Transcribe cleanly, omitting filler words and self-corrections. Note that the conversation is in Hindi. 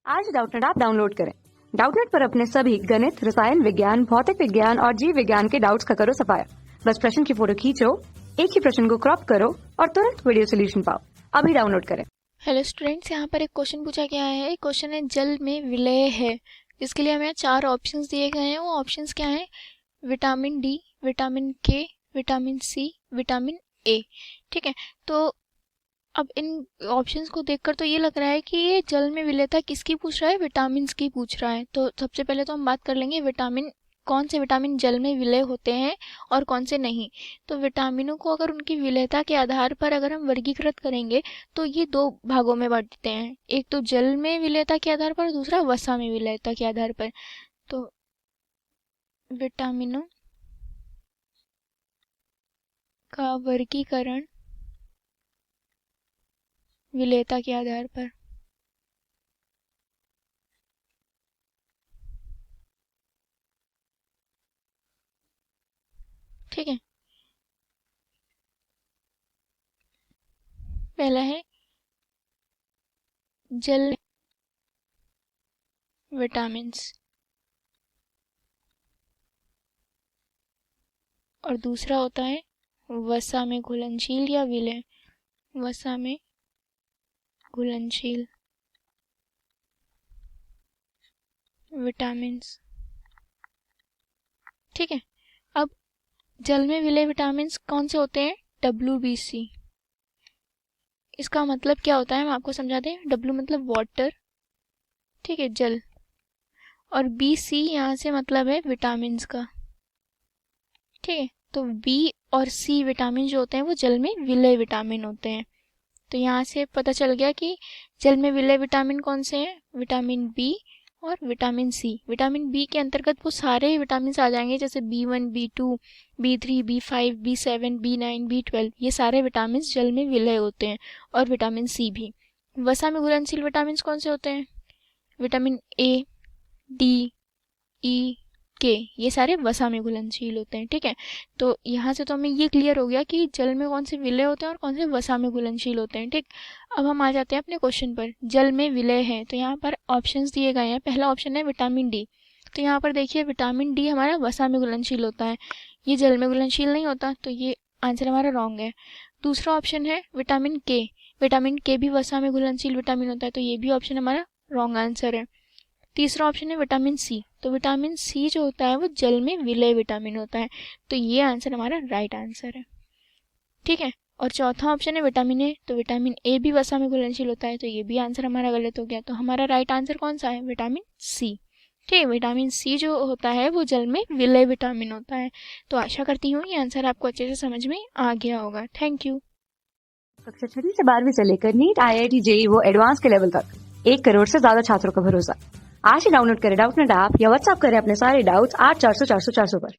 आज डाउटनेट ऐप डाउनलोड करें। डाउटनेट पर अपने सभी गणित, रसायन विज्ञान, भौतिक विज्ञान और जीव विज्ञान के डाउट्स का करो सफाया। बस प्रश्न की फोटो खींचो, एक ही प्रश्न को क्रॉप करो और तुरंत वीडियो सोल्यूशन पाओ। अभी डाउनलोड करें। हेलो स्टूडेंट्स, यहाँ पर एक क्वेश्चन पूछा गया है। क्वेश्चन है जल में विलय है। इसके लिए हमें 4 ऑप्शंस दिए गए हैं। वो ऑप्शंस क्या हैं? विटामिन डी, विटामिन के, विटामिन सी, विटामिन ए। ठीक है, तो अब इन ऑप्शंस को देखकर तो ये लग रहा है कि ये जल में विलेयता किसकी पूछ रहा है? विटामिन की पूछ रहा है। तो सबसे पहले तो हम बात कर लेंगे विटामिन, कौन से विटामिन जल में विलय होते हैं और कौन से नहीं। तो विटामिनों को अगर उनकी विलयता के आधार पर अगर हम वर्गीकृत करेंगे तो ये 2 भागों में बांटते हैं। एक तो जल में विलयता के आधार पर, दूसरा वसा में विलयता के आधार पर। तो विटामिनों का वर्गीकरण विलेयता के आधार पर। ठीक है, पहला है जल विटामिन्स और दूसरा होता है वसा में घुलनशील या विलय। वसा में घुलनशील विटामिन्स। ठीक है, अब जल में विलय विटामिन्स कौन से होते हैं? WBC। इसका मतलब क्या होता है हम आपको समझा दें। W मतलब वाटर, ठीक है, जल, और BC यहाँ से मतलब है विटामिन्स का। ठीक है, तो B और C विटामिन जो होते हैं वो जल में विलय विटामिन होते हैं। तो यहाँ से पता चल गया कि जल में विलय विटामिन कौन से हैं? विटामिन बी और विटामिन सी। विटामिन बी के अंतर्गत वो सारे विटामिन आ जाएंगे, जैसे B1, B2, B3, B5, B7, B9, B12। ये सारे विटामिन जल में विलय होते हैं, और विटामिन सी भी। वसा में घुलनशील विटामिन कौन से होते हैं? विटामिन ए, डी, ई, के, ये सारे वसा में घुलनशील होते हैं। ठीक है, तो यहाँ से तो हमें ये क्लियर हो गया कि जल में कौन से विलय होते हैं और कौन से वसा में घुलनशील होते हैं। ठीक, अब हम आ जाते हैं अपने क्वेश्चन पर। जल में विलय है तो यहाँ पर ऑप्शंस दिए गए हैं। पहला ऑप्शन है विटामिन डी। तो यहाँ पर देखिए विटामिन डी हमारा वसा में घुलनशील होता है, ये जल में घुलनशील नहीं होता, तो ये आंसर हमारा रॉन्ग है। दूसरा ऑप्शन है विटामिन के। विटामिन के भी वसा में घुलनशील विटामिन होता है, तो ये भी ऑप्शन हमारा रॉन्ग आंसर है। तीसरा ऑप्शन है विटामिन सी। तो विटामिन सी जो होता है वो जल में विलय विटामिन होता है, तो ये आंसर हमारा राइट आंसर है। ठीक है, और चौथा ऑप्शन है विटामिन ए। तो विटामिन ए भी वसा में घुलनशील होता है, तो ये भी आंसर हमारा गलत हो गया। तो हमारा राइट आंसर कौन सा है? Vitamin C. ठीक है, विटामिन सी जो होता है वो जल में विलय विटामिन होता है। तो आशा करती हूँ ये आंसर आपको अच्छे से समझ में आ गया होगा। Thank you. कक्षा 6 से 12वीं से लेकर नीट, IIT, JEE वो एडवांस के लेवल तक 1 करोड़ से ज्यादा छात्रों का भरोसा। आज ही डाउनलोड करें डाउटनेट ऐप या व्हाट्सएप करें अपने सारे डाउट्स 8400 400 400 पर।